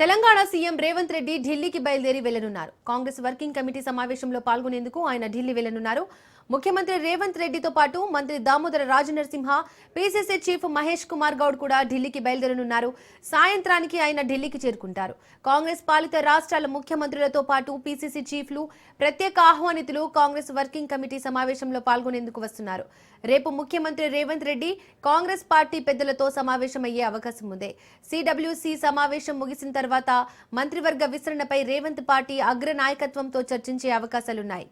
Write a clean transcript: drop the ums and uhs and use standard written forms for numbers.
Telangana CM Revanth Reddy ఢిల్లీకి బయలుదేరి వెళ్లనున్నారు. Congress working committee సమావేశంలో పాల్గొనేందుకు ఆయన ఢిల్లీ వెళ్లనున్నారు. ముఖ్యమంత్రి రేవంత్ రెడ్డితో పాటు మంత్రి దామోదర రాజనరసింహ, పీసీసీ చీఫ్ మహేష్ కుమార్ గౌడ్ కూడా ఢిల్లీకి బయలుదేరనున్నారు. సాయంత్రానికి ఆయన ఢిల్లీకి చేరుకుంటారు. కాంగ్రెస్ పాలిత రాష్ట్రాల ముఖ్యమంత్రులతో పాటు పీసీసీ చీఫ్లు, ప్రత్యేక ఆహ్వానితులు కాంగ్రెస్ వర్కింగ్ కమిటీ సమావేశంలో పాల్గొనేందుకు వస్తున్నారు. రేపు ముఖ్యమంత్రి రేవంత్ రెడ్డి కాంగ్రెస్ పార్టీ పెద్దలతో సమావేశమయ్యే అవకాశం ఉంది. సిడబ్ల్యూసీ సమావేశం ముగిసిన తర్వాత మంత్రివర్గ విస్తరణపై రేవంత్ పార్టీ అగ్ర నాయకత్వంతో చర్చించే అవకాశాలున్నాయి.